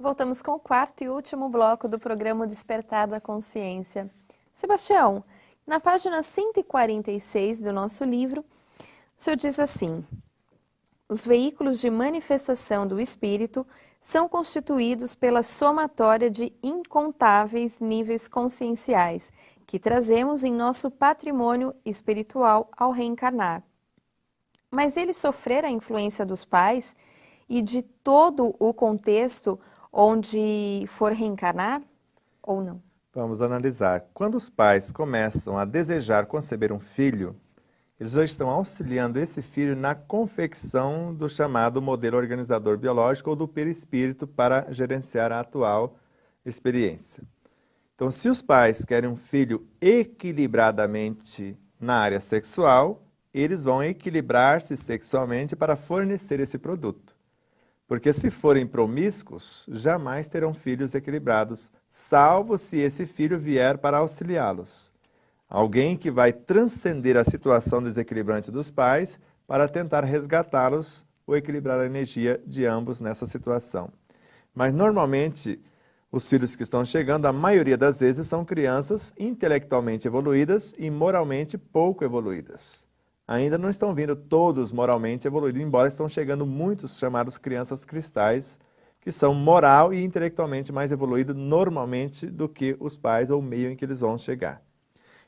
voltamos com o quarto e último bloco do programa Despertar da Consciência. Sebastião, na página 146 do nosso livro, o senhor diz assim: os veículos de manifestação do espírito são constituídos pela somatória de incontáveis níveis conscienciais que trazemos em nosso patrimônio espiritual ao reencarnar. Mas eles sofreram a influência dos pais e de todo o contexto onde for reencarnar ou não? Vamos analisar. Quando os pais começam a desejar conceber um filho, eles já estão auxiliando esse filho na confecção do chamado modelo organizador biológico ou do perispírito para gerenciar a atual experiência. Então, se os pais querem um filho equilibradamente na área sexual, eles vão equilibrar-se sexualmente para fornecer esse produto. Porque se forem promíscuos, jamais terão filhos equilibrados, salvo se esse filho vier para auxiliá-los. Alguém que vai transcender a situação desequilibrante dos pais para tentar resgatá-los ou equilibrar a energia de ambos nessa situação. Mas, normalmente, os filhos que estão chegando, a maioria das vezes, são crianças intelectualmente evoluídas e moralmente pouco evoluídas. Ainda não estão vindo todos moralmente evoluídos, embora estão chegando muitos chamados crianças cristais, que são moral e intelectualmente mais evoluídos normalmente do que os pais ou o meio em que eles vão chegar.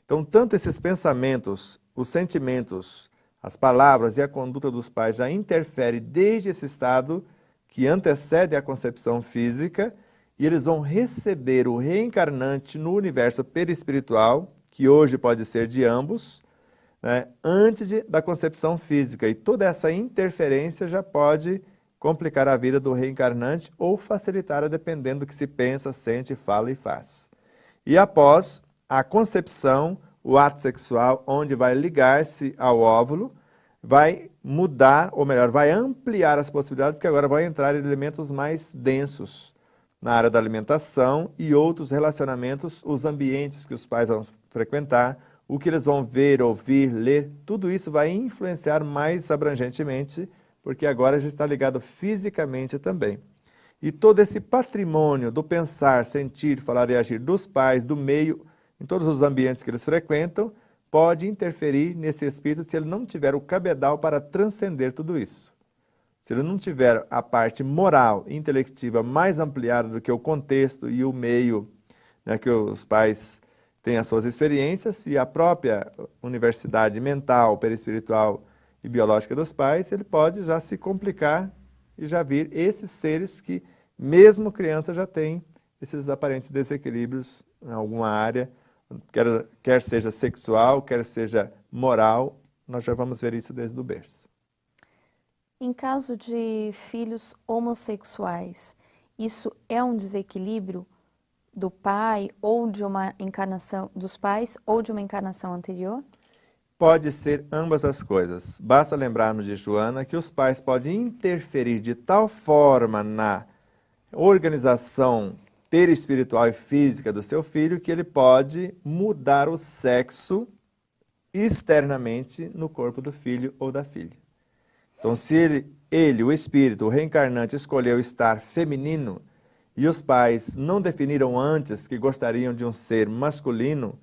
Então, tanto esses pensamentos, os sentimentos, as palavras e a conduta dos pais já interferem desde esse estado que antecede a concepção física, e eles vão receber o reencarnante no universo perispiritual, que hoje pode ser de ambos, né, antes da concepção física. E toda essa interferência já pode complicar a vida do reencarnante ou facilitar, dependendo do que se pensa, sente, fala e faz. E após a concepção, o ato sexual, onde vai ligar-se ao óvulo, vai mudar, ou melhor, vai ampliar as possibilidades, porque agora vai entrar elementos mais densos na área da alimentação e outros relacionamentos, os ambientes que os pais vão frequentar, o que eles vão ver, ouvir, ler, tudo isso vai influenciar mais abrangentemente, porque agora já está ligado fisicamente também. E todo esse patrimônio do pensar, sentir, falar e agir dos pais, do meio, em todos os ambientes que eles frequentam, pode interferir nesse espírito se ele não tiver o cabedal para transcender tudo isso. Se ele não tiver a parte moral e intelectiva mais ampliada do que o contexto e o meio, né, que os pais têm as suas experiências, e a própria universidade mental, perispiritual e biológica dos pais, ele pode já se complicar e já vir esses seres que, mesmo criança, já têm esses aparentes desequilíbrios em alguma área, quer seja sexual, quer seja moral, nós já vamos ver isso desde o berço. Em caso de filhos homossexuais, isso é um desequilíbrio do pai ou de uma encarnação dos pais ou de uma encarnação anterior? Pode ser ambas as coisas. Basta lembrarmos de Joana que os pais podem interferir de tal forma na organização perispiritual e física do seu filho que ele pode mudar o sexo externamente no corpo do filho ou da filha. Então, se ele, o espírito, o reencarnante, escolheu estar feminino e os pais não definiram antes que gostariam de um ser masculino,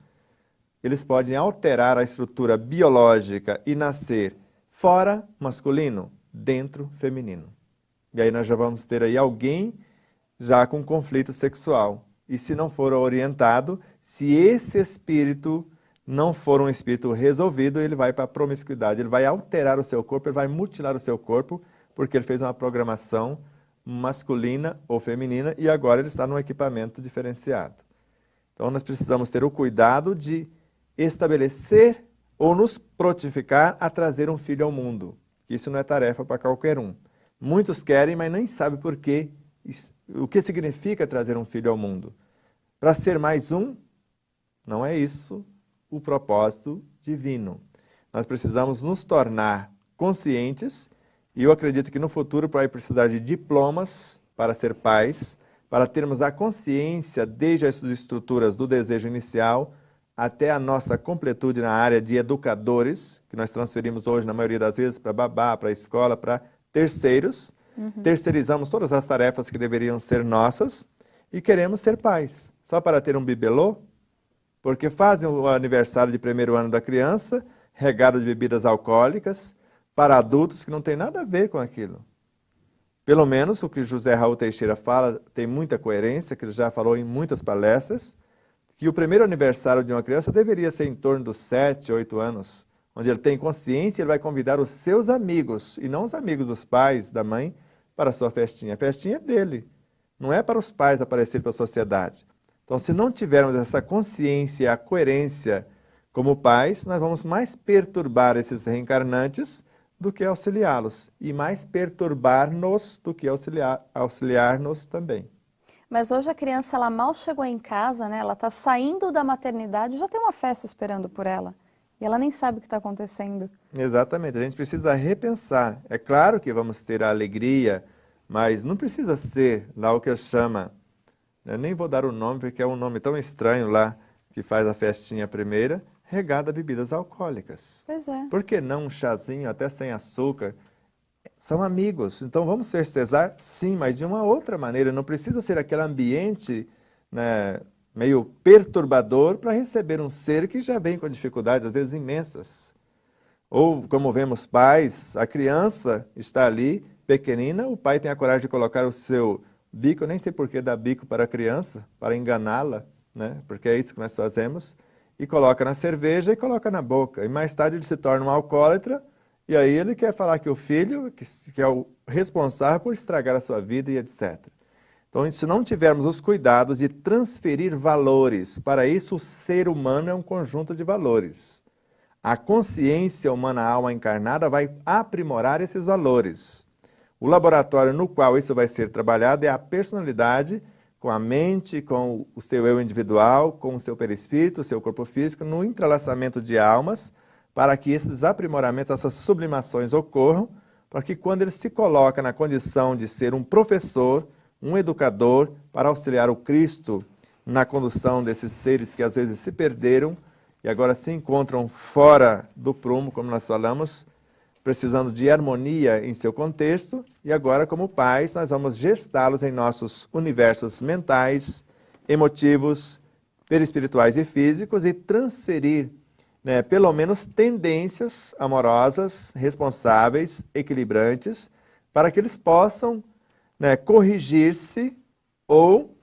eles podem alterar a estrutura biológica e nascer fora masculino, dentro feminino. E aí nós já vamos ter aí alguém já com conflito sexual. E se não for orientado, se esse espírito não for um espírito resolvido, ele vai para a promiscuidade, ele vai alterar o seu corpo, ele vai mutilar o seu corpo, porque ele fez uma programação masculina ou feminina e agora ele está num equipamento diferenciado. Então nós precisamos ter o cuidado de estabelecer ou nos prontificar a trazer um filho ao mundo. Isso não é tarefa para qualquer um. Muitos querem, mas nem sabem por quê. O que significa trazer um filho ao mundo? Para ser mais um? Não é isso o propósito divino. Nós precisamos nos tornar conscientes, e eu acredito que no futuro vai precisar de diplomas para ser pais, para termos a consciência desde as estruturas do desejo inicial até a nossa completude na área de educadores, que nós transferimos hoje, na maioria das vezes, para babá, para a escola, para terceiros, terceirizamos todas as tarefas que deveriam ser nossas e queremos ser pais, só para ter um bibelô, porque fazem o aniversário de primeiro ano da criança, regado de bebidas alcoólicas, para adultos que não tem nada a ver com aquilo. Pelo menos o que José Raul Teixeira fala tem muita coerência, que ele já falou em muitas palestras, que o primeiro aniversário de uma criança deveria ser em torno dos 7, 8 anos, onde ele tem consciência e ele vai convidar os seus amigos, e não os amigos dos pais, da mãe, para a sua festinha. A festinha é dele, não é para os pais aparecer para a sociedade. Então, se não tivermos essa consciência e a coerência como pais, nós vamos mais perturbar esses reencarnantes do que auxiliá-los, e mais perturbar-nos do que auxiliar-nos também. Mas hoje a criança, ela mal chegou em casa, né? Ela está saindo da maternidade, já tem uma festa esperando por ela. E ela nem sabe o que está acontecendo. Exatamente, a gente precisa repensar. É claro que vamos ter a alegria, mas não precisa ser lá o que chama, eu nem vou dar o nome porque é um nome tão estranho lá, que faz a festinha primeira, regada a bebidas alcoólicas. Pois é. Por que não um chazinho até sem açúcar? São amigos, então vamos festejar, sim, mas de uma outra maneira. Não precisa ser aquele ambiente, né, meio perturbador para receber um ser que já vem com dificuldades, às vezes imensas. Ou, como vemos pais, a criança está ali, pequenina, o pai tem a coragem de colocar o seu bico, eu nem sei por que dá bico para a criança, para enganá-la, né, porque é isso que nós fazemos, e coloca na cerveja e coloca na boca. E mais tarde ele se torna um alcoólatra, e aí ele quer falar que o filho, que é o responsável por estragar a sua vida e etc. Então, se não tivermos os cuidados de transferir valores, para isso o ser humano é um conjunto de valores. A consciência humana, a alma encarnada, vai aprimorar esses valores. O laboratório no qual isso vai ser trabalhado é a personalidade, com a mente, com o seu eu individual, com o seu perispírito, o seu corpo físico, no entrelaçamento de almas, para que esses aprimoramentos, essas sublimações ocorram, para que quando ele se coloca na condição de ser um professor, um educador, para auxiliar o Cristo na condução desses seres que às vezes se perderam e agora se encontram fora do prumo, como nós falamos, precisando de harmonia em seu contexto, e agora, como pais, nós vamos gestá-los em nossos universos mentais, emotivos, perispirituais e físicos e transferir, né, pelo menos tendências amorosas, responsáveis, equilibrantes, para que eles possam, né, corrigir-se ou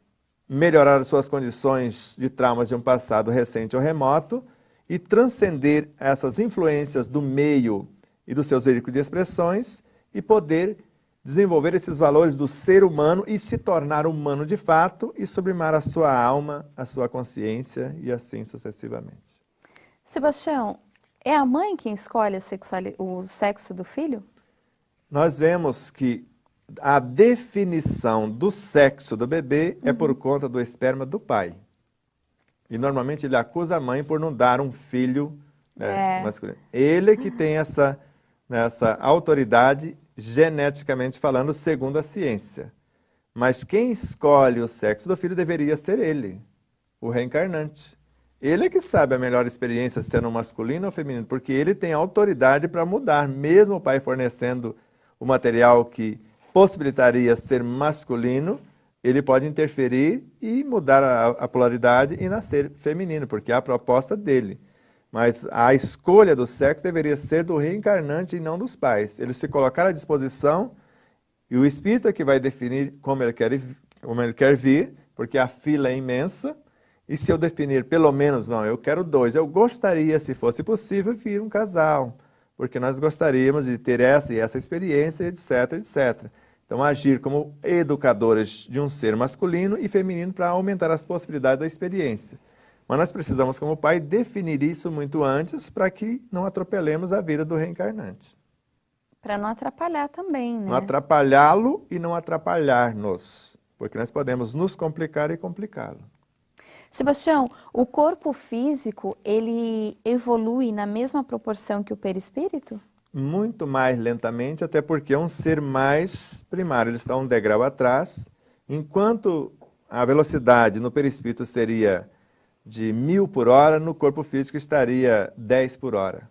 melhorar as suas condições de traumas de um passado recente ou remoto e transcender essas influências do meio e dos seus veículos de expressões e poder desenvolver esses valores do ser humano e se tornar humano de fato e sublimar a sua alma, a sua consciência e assim sucessivamente. Sebastião, é a mãe quem escolhe o sexo do filho? Nós vemos que a definição do sexo do bebê é por conta do esperma do pai. E normalmente ele acusa a mãe por não dar um filho masculino. Ele que tem essa autoridade geneticamente falando, segundo a ciência. Mas quem escolhe o sexo do filho deveria ser ele, o reencarnante. Ele é que sabe a melhor experiência sendo masculino ou feminino, porque ele tem autoridade para mudar, mesmo o pai fornecendo o material que possibilitaria ser masculino, ele pode interferir e mudar a polaridade e nascer feminino, porque é a proposta dele. Mas a escolha do sexo deveria ser do reencarnante e não dos pais. Ele se colocar à disposição e o espírito é que vai definir como ele quer vir, porque a fila é imensa. E se eu definir pelo menos, não, eu quero 2, eu gostaria, se fosse possível, vir um casal, porque nós gostaríamos de ter essa e essa experiência, etc, etc. Então, agir como educadores de um ser masculino e feminino para aumentar as possibilidades da experiência. Mas nós precisamos, como pai, definir isso muito antes para que não atropelemos a vida do reencarnante. Para não atrapalhar também, né? Não atrapalhá-lo e não atrapalhar-nos, porque nós podemos nos complicar e complicá-lo. Sebastião, o corpo físico, ele evolui na mesma proporção que o perispírito? Muito mais lentamente, até porque é um ser mais primário. Ele está um degrau atrás, enquanto a velocidade no perispírito seria de 1000 por hora, no corpo físico estaria 10 por hora.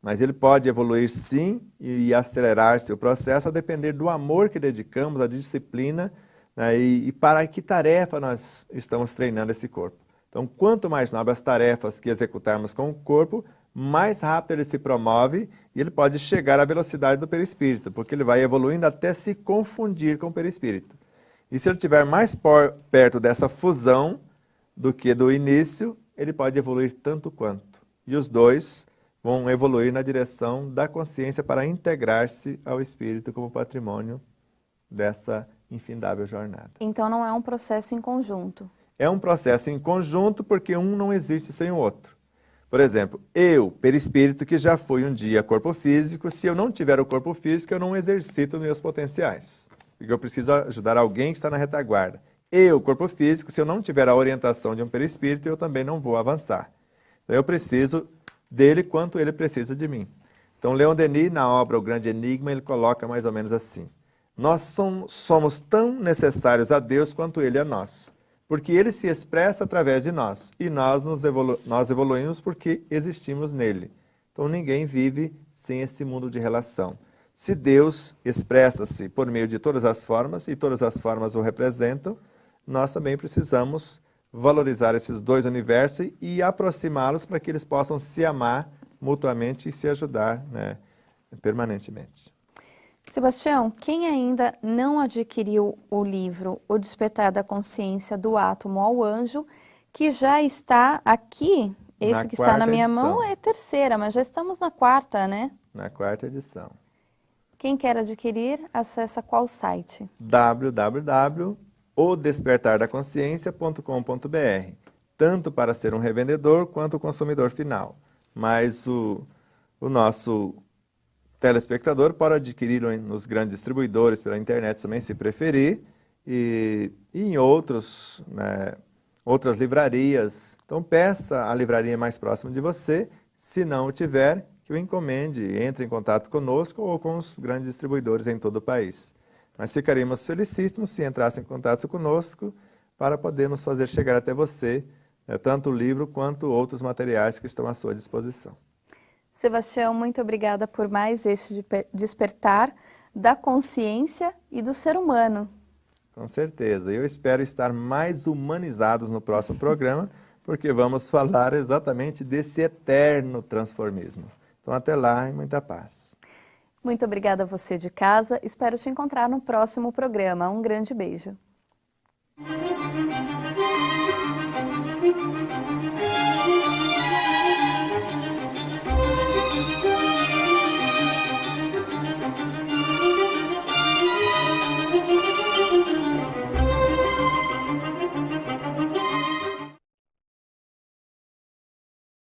Mas ele pode evoluir sim e acelerar-se o processo a depender do amor que dedicamos, da disciplina, né, e para que tarefa nós estamos treinando esse corpo. Então, quanto mais nobres as tarefas que executarmos com o corpo, mais rápido ele se promove e ele pode chegar à velocidade do perispírito, porque ele vai evoluindo até se confundir com o perispírito. E se ele estiver mais perto dessa fusão do que do início, ele pode evoluir tanto quanto. E os dois vão evoluir na direção da consciência para integrar-se ao espírito como patrimônio dessa infindável jornada. Então não é um processo em conjunto. É um processo em conjunto porque um não existe sem o outro. Por exemplo, eu, perispírito, que já fui um dia corpo físico, se eu não tiver o corpo físico, eu não exercito meus potenciais. Porque eu preciso ajudar alguém que está na retaguarda. Eu, corpo físico, se eu não tiver a orientação de um perispírito, eu também não vou avançar. Então eu preciso dele quanto ele precisa de mim. Então Leon Denis, na obra O Grande Enigma, ele coloca mais ou menos assim: nós somos tão necessários a Deus quanto ele a nós, porque ele se expressa através de nós, e nós evoluímos porque existimos nele. Então ninguém vive sem esse mundo de relação. Se Deus expressa-se por meio de todas as formas, e todas as formas o representam, nós também precisamos valorizar esses dois universos e aproximá-los para que eles possam se amar mutuamente e se ajudar, né, permanentemente. Sebastião, quem ainda não adquiriu o livro O Despertar da Consciência do Átomo ao Anjo, que já está aqui, esse que está na minha mão é a terceira, mas já estamos na quarta, né? Na quarta edição. Quem quer adquirir, acessa qual site? www.odespertardaconsciência.com.br, tanto para ser um revendedor quanto o consumidor final. Mas o nosso telespectador pode adquirir nos grandes distribuidores pela internet também, se preferir, e em outras livrarias. Então peça a livraria mais próxima de você, se não o tiver, que o encomende, entre em contato conosco ou com os grandes distribuidores em todo o país. Mas ficaríamos felicíssimos se entrasse em contato conosco para podermos fazer chegar até você, tanto o livro quanto outros materiais que estão à sua disposição. Sebastião, muito obrigada por mais este despertar da consciência e do ser humano. Com certeza. Eu espero estar mais humanizados no próximo programa, porque vamos falar exatamente desse eterno transformismo. Então, até lá e muita paz. Muito obrigada a você de casa. Espero te encontrar no próximo programa. Um grande beijo.